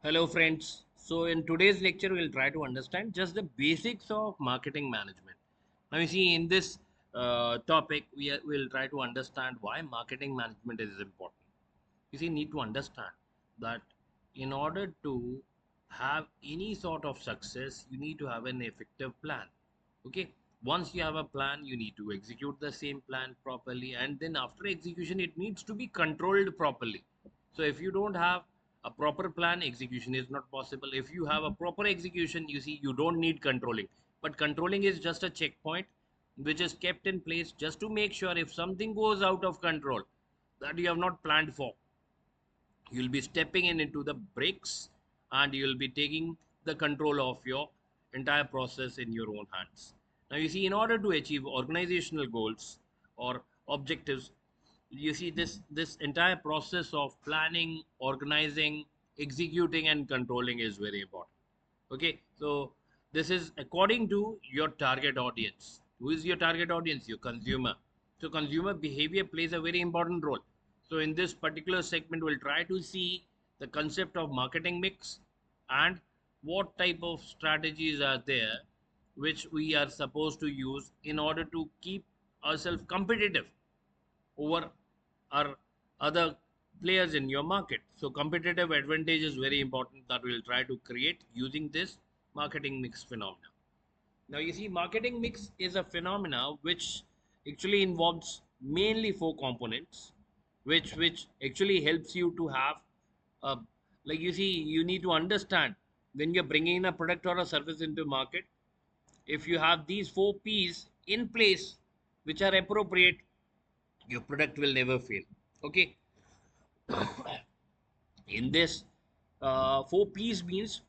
Hello friends. So in today's lecture we'll try to understand just the basics of marketing management. Now you see in this topic we'll try to understand why marketing management is important. You see need to understand that in order to have any sort of success you need to have an effective plan. Okay, once you have a plan you need to execute the same plan properly, and then after execution it needs to be controlled properly. So if you don't have a proper plan, execution is not possible. If you have a proper execution, you see you don't need controlling, but controlling is just a checkpoint which is kept in place just to make sure if something goes out of control that you have not planned for, you'll be stepping in into the breaks, and you'll be taking the control of your entire process in your own hands. Now you see in order to achieve organizational goals or objectives, you see this entire process of planning, organizing, executing and controlling is very important. Okay, so this is according to your target audience. Who is your target audience? Your consumer. So consumer behavior plays a very important role. So in this particular segment we'll try to see the concept of marketing mix and what type of strategies are there which we are supposed to use in order to keep ourselves competitive over our other players in your market. So competitive advantage is very important that we'll try to create using this marketing mix phenomena. Now you see marketing mix is a phenomena which actually involves mainly four components, which actually helps you to have a, like you see you need to understand when you're bringing in a product or a service into market. If you have these four P's in place which are appropriate, your product will never fail. Okay, in this four P's means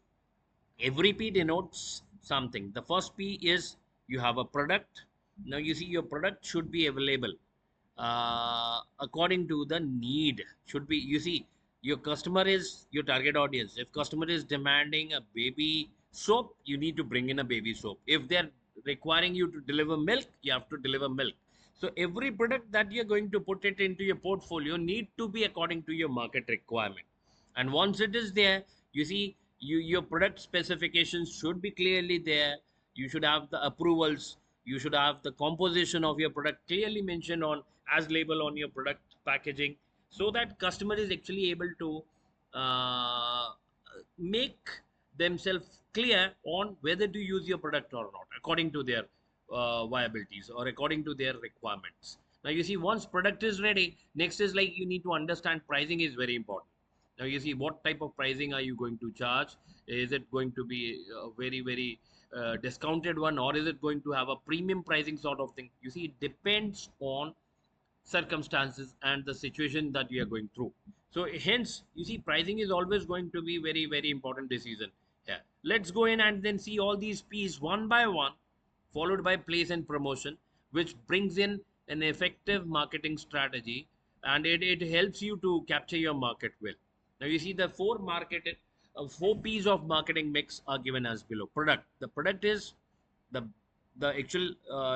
every P denotes something. The first P is you have a product. Now you see your product should be available according to the need. Should be, you see, your customer is your target audience. If customer is demanding a baby soap, you need to bring in a baby soap. If they're requiring you to deliver milk, you have to deliver milk. So every product that you're going to put it into your portfolio need to be according to your market requirement. And once it is there, you see your product specifications should be clearly there. You should have the approvals, you should have the composition of your product clearly mentioned on as label on your product packaging, so that customer is actually able to uh, make themselves clear on whether to use your product or not according to their viabilities or according to their requirements. Now you see once product is ready, next is like you need to understand pricing is very important. Now you see what type of pricing are you going to charge. Is it going to be a very discounted one, or is it going to have a premium pricing sort of thing? You see it depends on circumstances and the situation that we are going through. So hence you see pricing is always going to be very important decision. Yeah, let's go in and then see all these p's one by one, followed by place and promotion, which brings in an effective marketing strategy, and it helps you to capture your market well. Now you see the four p's of marketing mix are given as below. Product, the product is the the actual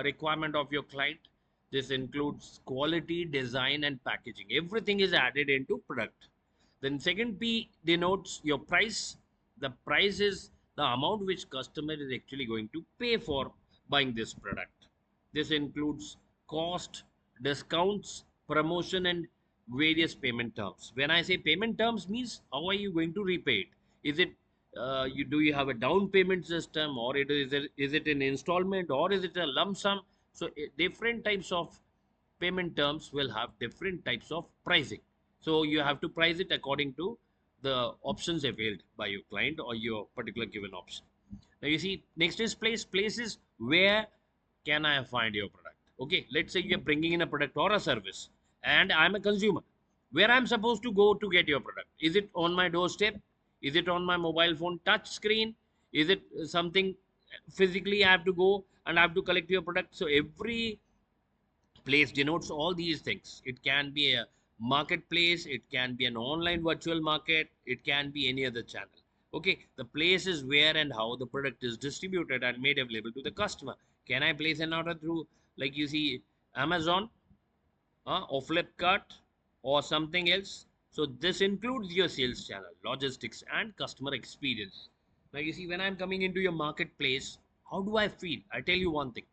requirement of your client. This includes quality, design and packaging. Everything is added into product. Then second P denotes your price. The price is the amount which customer is actually going to pay for buying this product. This includes cost, discounts, promotion and various payment terms. When I say payment terms means how are you going to repay it? Is it you have a down payment system, or is it an installment, or is it a lump sum? So different types of payment terms will have different types of pricing. So you have to price it according to the options availed by your client or your particular given option. Now you see next is place. Place is where can I find your product. Okay, let's say you're bringing in a product or a service and I'm a consumer. Where I'm supposed to go to get your product? Is it on my doorstep? Is it on my mobile phone touch screen? Is it something physically I have to go and I have to collect your product? So every place denotes all these things. It can be a marketplace, it can be an online virtual market, it can be any other channel. Okay, the place is where and how the product is distributed and made available to the customer. Can I place an order through, like you see, Amazon or Flipkart or something else? So this includes your sales channel, logistics, and customer experience. Now you see, when I'm coming into your marketplace, how do I feel? I tell you one thing.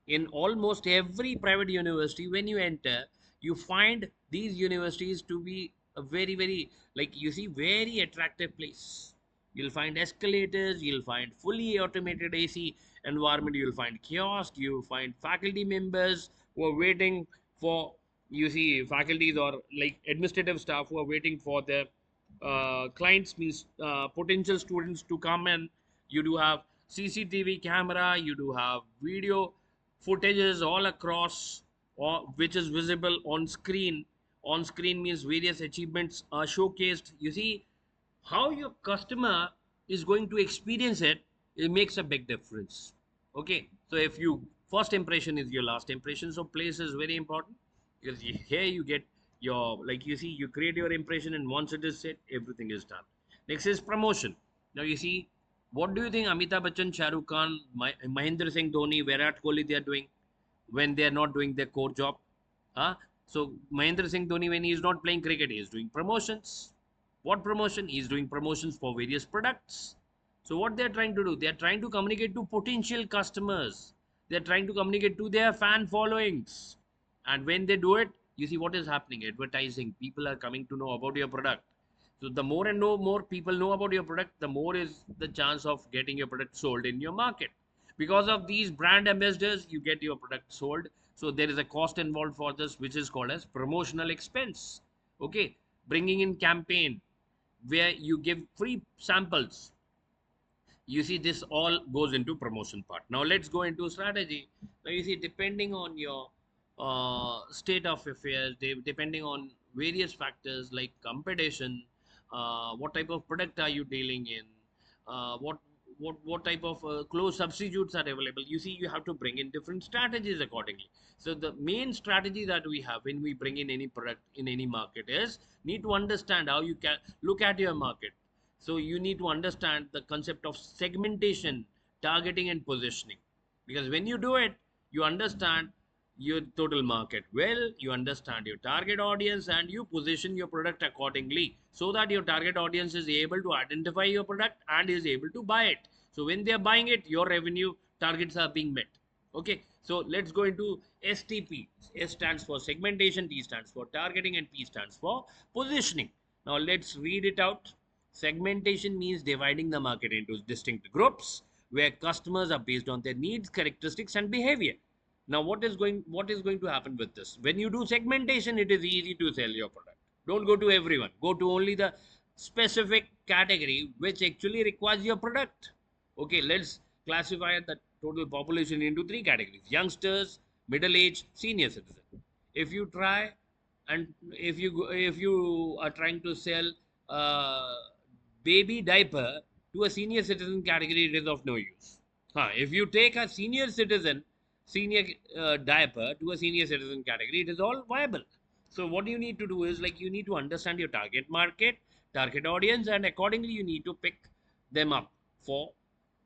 In almost every private university, when you enter, you find these universities to be a very, like you see, very attractive place. You'll find escalators, you'll find fully automated AC environment, you'll find kiosk, you'll find faculty members who are waiting for, you see, faculties or like administrative staff who are waiting for their clients, means potential students to come. And you do have CCTV camera, you do have video footages all across, or which is visible on screen. On screen means various achievements are showcased. You see how your customer is going to experience it. It makes a big difference. Okay, so if you first impression is your last impression, so place is very important, because here you get your, like you see, you create your impression, and once it is set, everything is done. Next is promotion. Now you see, what do you think Amitabh Bachchan, Shah Rukh Khan, Mahendra Singh Dhoni, Virat Kohli, they are doing when they are not doing their core job? Huh? So Mahendra Singh Dhoni, when he is not playing cricket, he is doing promotions. What promotion? He is doing promotions for various products. So what they are trying to do? They are trying to communicate to potential customers. They are trying to communicate to their fan followings. And when they do it, you see what is happening. Advertising. People are coming to know about your product. So the more and more people know about your product, the more is the chance of getting your product sold in your market. Because of these brand ambassadors, you get your product sold. So there is a cost involved for this, which is called as promotional expense. Okay, bringing in campaign where you give free samples. You see, this all goes into promotion part. Now let's go into strategy. Now you see, depending on your state of affairs, depending on various factors like competition, what type of product are you dealing in, what type of close substitutes are available. You see, you have to bring in different strategies accordingly. So the main strategy that we have when we bring in any product in any market is need to understand how you can look at your market. So you need to understand the concept of segmentation, targeting, and positioning. Because when you do it, you understand your total market well, you understand your target audience, and you position your product accordingly so that your target audience is able to identify your product and is able to buy it. So when they are buying it, your revenue targets are being met. Okay, so let's go into STP. S stands for segmentation, T stands for targeting, and P stands for positioning. Now let's read it out. Segmentation means dividing the market into distinct groups where customers are based on their needs, characteristics, and behavior. Now, what is going to happen with this? When you do segmentation, it is easy to sell your product. Don't go to everyone. Go to only the specific category which actually requires your product. Okay, let's classify the total population into three categories: youngsters, middle age, senior citizen. If you try and if you are trying to sell uh, baby diaper to a senior citizen category, it is of no use. If you take a senior diaper to a senior citizen category, it is all viable. So what you need to do is, like, you need to understand your target market, target audience, and accordingly you need to pick them up for,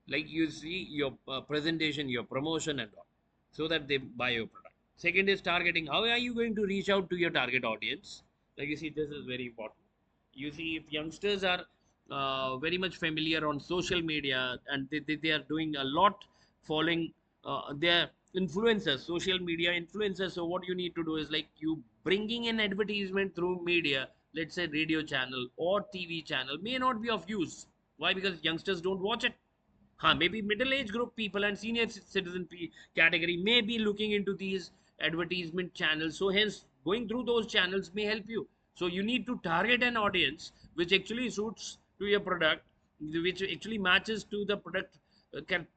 like, you see, your presentation, your promotion, and all, so that they buy your product. Second is targeting. How are you going to reach out to your target audience? Like, you see, this is very important. You see, if youngsters are very much familiar on social media, and they are doing a lot following their influencers, social media influencers. So what you need to do is, like, you bringing in advertisement through media, let's say radio channel or TV channel, may not be of use. Why? Because youngsters don't watch it. Maybe middle age group people and senior citizen category may be looking into these advertisement channels. So hence, going through those channels may help you. So you need to target an audience which actually suits to your product, which actually matches to the product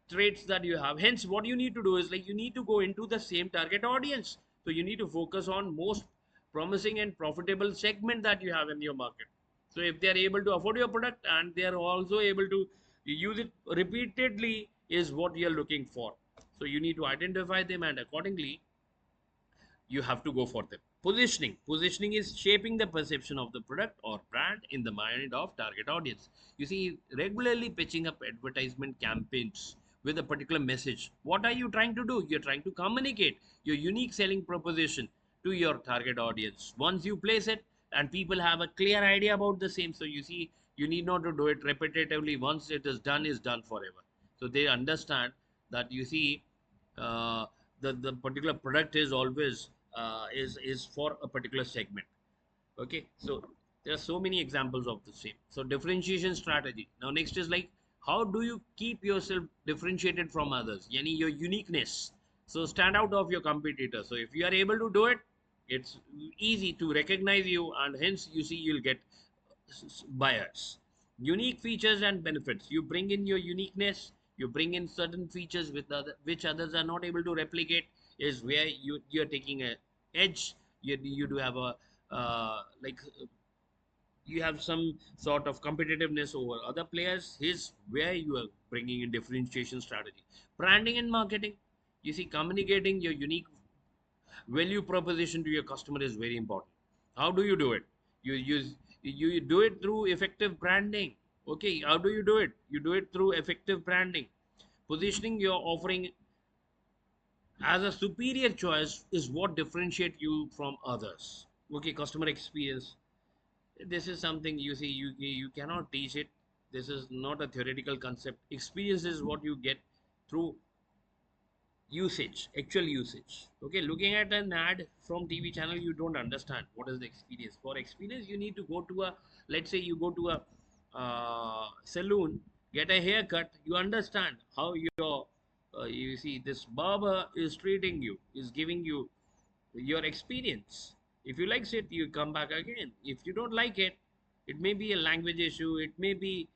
traits that you have. Hence, what you need to do is, like, you need to go into the same target audience. So you need to focus on most promising and profitable segment that you have in your market. So if they are able to afford your product and they are also able to use it repeatedly, is what you're looking for. So you need to identify them, and accordingly you have to go for them. Positioning is shaping the perception of the product or brand in the mind of target audience. You see, regularly pitching up advertisement campaigns with a particular message. What are you trying to do? You're trying to communicate your unique selling proposition to your target audience. Once you place it, and people have a clear idea about the same. So you see, you need not to do it repetitively. Once it is done forever. So they understand that, you see, uh, the particular product is always is for a particular segment. Okay, so there are so many examples of the same. So differentiation strategy. Now next is like, how do you keep yourself differentiated from others, yani your uniqueness, so stand out of your competitor. So if you are able to do it, it's easy to recognize you, and hence you see you'll get buyers. Unique features and benefits, you bring in your uniqueness, you bring in certain features which others are not able to replicate, is where you're taking a edge. You do have a like you have some sort of competitiveness over other players. Here's where you are bringing in differentiation strategy. Branding and marketing, you see, communicating your unique value proposition to your customer is very important. How do you do it? You do it through effective branding. Okay, how do you do it? You do it through effective branding. Positioning your offering as a superior choice is what differentiate you from others. Okay, customer experience, this is something, you see, you cannot teach it. This is not a theoretical concept. Experience is what you get through usage, actual usage. Okay, looking at an ad from TV channel, you don't understand what is the experience. For experience, you need to go to a, let's say you go to a saloon, get a haircut, you understand how your you see, this barber is treating you, is giving you your experience. If you like it, you come back again. If you don't like it, it may be a language issue, it may be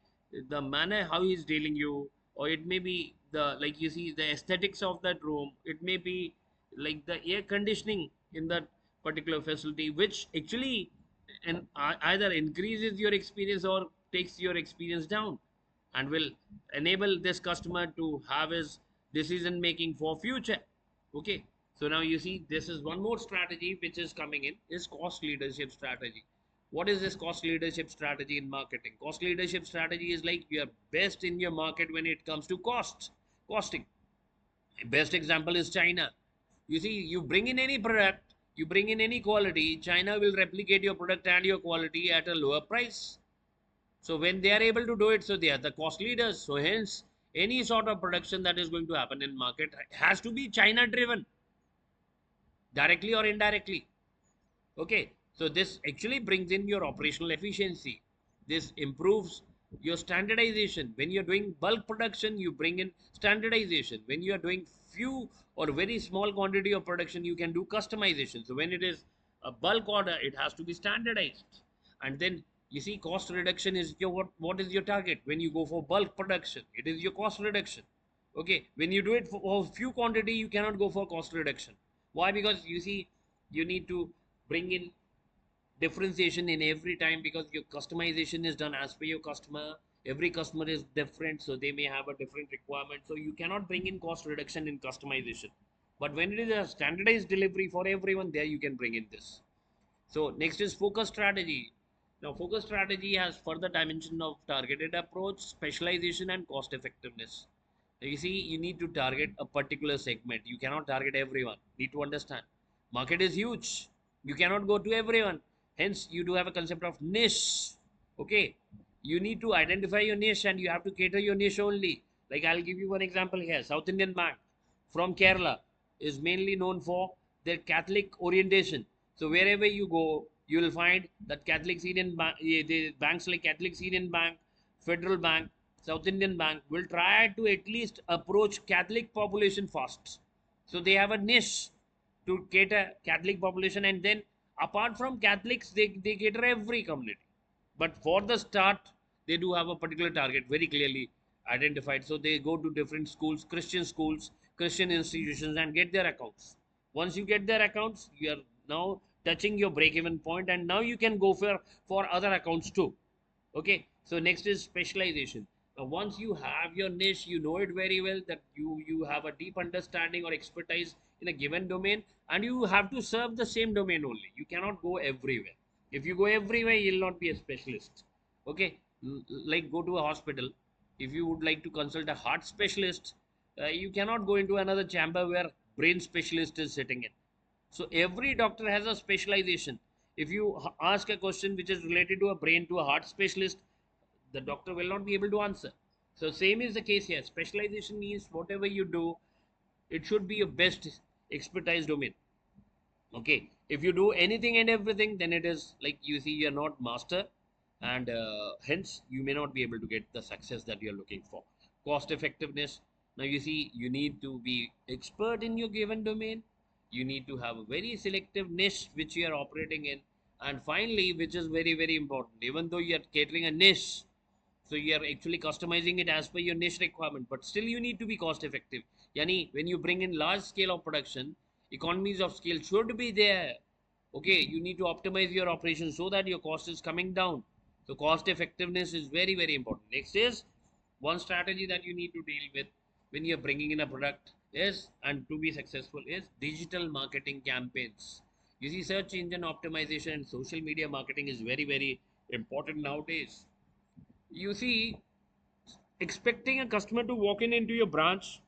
the manner how he's dealing you, or it may be the, like you see, the aesthetics of that room, it may be like the air conditioning in that particular facility, which actually and either increases your experience or takes your experience down, and will enable this customer to have his decision making for future. Okay, so now you see, this is one more strategy which is coming in, is cost leadership strategy. What is this cost leadership strategy in marketing? Cost leadership strategy is like, you are best in your market when it comes to costing. Best example is China. You see, you bring in any product, you bring in any quality, China will replicate your product and your quality at a lower price. So when they are able to do it, so they are the cost leaders. So hence, any sort of production that is going to happen in market has to be China driven, directly or indirectly. Okay, so this actually brings in your operational efficiency. This improves your standardization. When you're doing bulk production, you bring in standardization. When you are doing few or very small quantity of production, you can do customization. So when it is a bulk order, it has to be standardized. And then you see, cost reduction is your, what is your target when you go for bulk production? It is your cost reduction. Okay, when you do it for few quantity, you cannot go for cost reduction. Why? Because you see, you need to bring in differentiation in every time, because your customization is done as per your customer. Every customer is different, so they may have a different requirement, so you cannot bring in cost reduction in customization. But when it is a standardized delivery for everyone, there you can bring in this. So next is focus strategy. Now focus strategy has further dimension of targeted approach, specialization, and cost effectiveness. Now, you see, you need to target a particular segment. You cannot target everyone. Need to understand. Market is huge. You cannot go to everyone. Hence, you do have a concept of niche. Okay. You need to identify your niche and you have to cater your niche only. Like I'll give you one example here. South Indian Bank from Kerala is mainly known for their Catholic orientation. So wherever you go, you will find that Catholic Syrian Bank, the banks like Catholic Syrian Bank, Federal Bank, South Indian Bank will try to at least approach Catholic population first. So they have a niche to cater Catholic population, and then apart from Catholics, they cater every community. But for the start, they do have a particular target very clearly identified. So they go to different schools, Christian institutions, and get their accounts. Once you get their accounts, you are now touching your break-even point, and now you can go for other accounts too. Okay, so next is specialization. Now once you have your niche, you know it very well, that you have a deep understanding or expertise in a given domain, and you have to serve the same domain only. You cannot go everywhere. If you go everywhere, you'll not be a specialist. Okay, like go to a hospital. If you would like to consult a heart specialist, you cannot go into another chamber where brain specialist is sitting in. So every doctor has a specialization. If you ask a question which is related to a brain to a heart specialist, the doctor will not be able to answer. So same is the case here. Specialization means whatever you do, it should be your best expertise domain. Okay, if you do anything and everything, then it is like, you see, you're not master, and hence you may not be able to get the success that you're looking for. Cost effectiveness. Now you see, you need to be expert in your given domain. You need to have a very selective niche which you are operating in. And finally, which is very very important, even though you are catering a niche, so you are actually customizing it as per your niche requirement, but still you need to be cost effective. Yani, when you bring in large scale of production, economies of scale should be there. Okay, you need to optimize your operation so that your cost is coming down. So cost effectiveness is very very important. Next is one strategy that you need to deal with when you're bringing in a product is, and to be successful, is digital marketing campaigns. You see, search engine optimization and social media marketing is very very important nowadays. You see, expecting a customer to walk in into your branch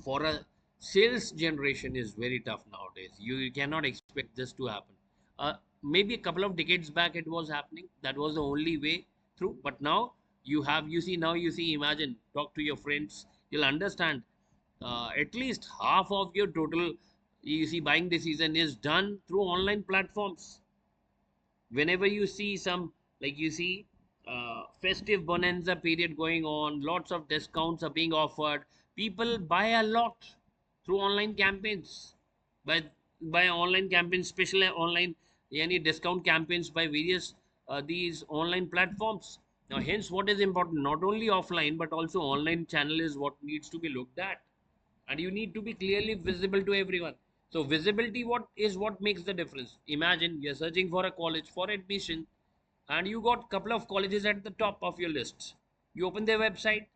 for a sales generation is very tough nowadays. You cannot expect this to happen. Maybe a couple of decades back it was happening. That was the only way through. But now you see, imagine, talk to your friends, you'll understand. At least half of your total, you see, buying decision is done through online platforms. Whenever you see some, like you see, festive bonanza period going on, lots of discounts are being offered, people buy a lot through online campaigns. By by online campaigns, especially online, any discount campaigns by various these online platforms. Now hence, what is important, not only offline but also online channel is what needs to be looked at, and you need to be clearly visible to everyone. So visibility, what makes the difference. Imagine you're searching for a college for admission, and you got couple of colleges at the top of your list. You open their website.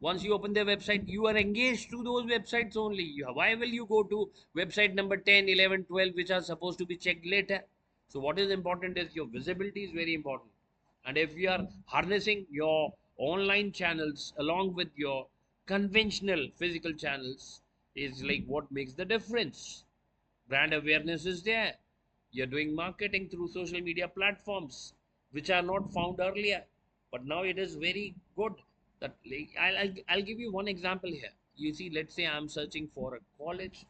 Once you open their website, you are engaged to those websites only. Why will you go to website number 10, 11, 12, which are supposed to be checked later? So what is important is your visibility is very important. And if you are harnessing your online channels along with your conventional physical channels, is like what makes the difference. Brand awareness is there. You're doing marketing through social media platforms which are not found earlier, but now it is very good. That, like, I'll give you one example here. You see, let's say I'm searching for a college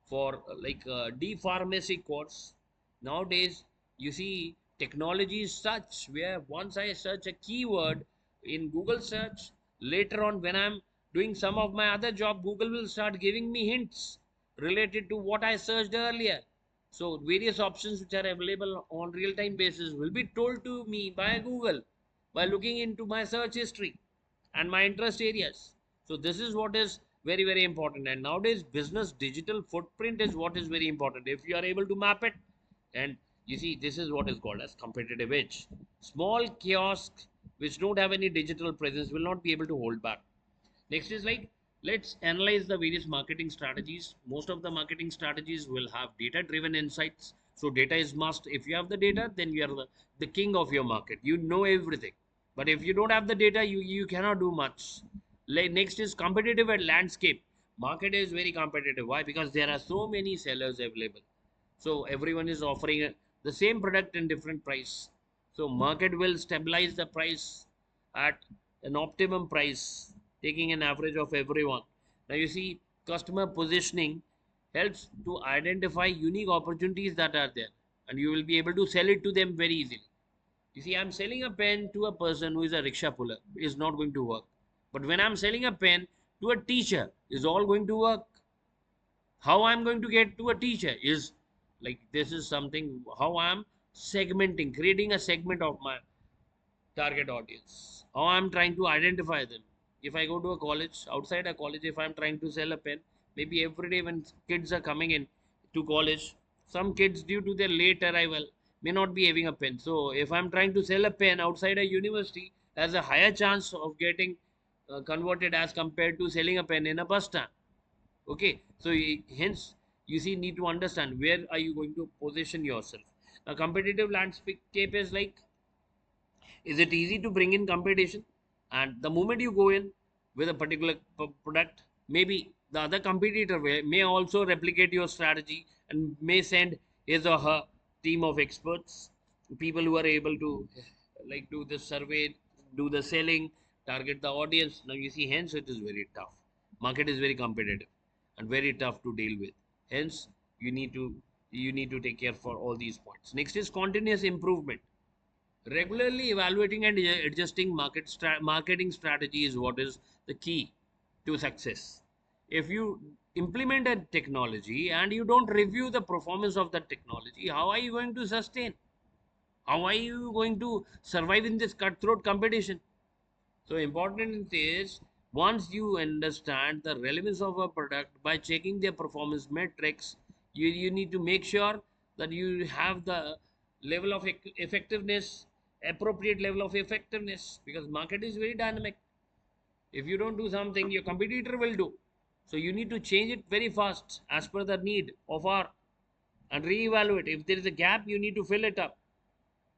for like a D pharmacy course. Nowadays, you see, technology is such where once I search a keyword in Google search, later on when I'm doing some of my other job, Google will start giving me hints related to what I searched earlier. So various options which are available on real-time basis will be told to me by Google by looking into my search history and my interest areas. So this is what is very very important. And nowadays, business digital footprint is what is very important. If you are able to map it, and you see, this is what is called as competitive edge. Small kiosks which don't have any digital presence will not be able to hold back. Next is like, let's analyze the various marketing strategies. Most of the marketing strategies will have data driven insights. So data is must. If you have the data, then you are the king of your market. You know everything. But if you don't have the data, you cannot do much. Like, next is competitive at landscape. Market is very competitive. Why? Because there are so many sellers available. So everyone is offering the same product in different price. So market will stabilize the price at an optimum price, taking an average of everyone. Now you see, customer positioning helps to identify unique opportunities that are there, and you will be able to sell it to them very easily. You see, I'm selling a pen to a person who is a rickshaw puller, is not going to work. But when I'm selling a pen to a teacher, is all going to work. How I'm going to get to a teacher is like, this is something how I'm segmenting, creating a segment of my target audience, how I'm trying to identify them. If I go to a college, outside a college, if I'm trying to sell a pen, maybe every day when kids are coming in to college, some kids, due to their late arrival, may not be having a pen. So if I'm trying to sell a pen outside a university, there's a higher chance of getting converted as compared to selling a pen in a bus stand. Okay, so hence, you see, need to understand where are you going to position yourself. A competitive landscape is like, is it easy to bring in competition? And the moment you go in with a particular product, maybe the other competitor may also replicate your strategy and may send his or her team of experts, people who are able to like do the survey, do the selling, target the audience. Now you see, hence it is very tough. Market is very competitive and very tough to deal with. Hence, you need to you need to take care for all these points. Next is continuous improvement. Regularly evaluating and adjusting marketing strategy is what is the key to success. If you implement a technology and you don't review the performance of that technology, how are you going to sustain? How are you going to survive in this cutthroat competition? So important is, once you understand the relevance of a product by checking their performance metrics, you need to make sure that you have the level of effectiveness, appropriate level of effectiveness, because market is very dynamic. If you don't do something, your competitor will do. So you need to change it very fast as per the need of our, and reevaluate. If there is a gap, you need to fill it up.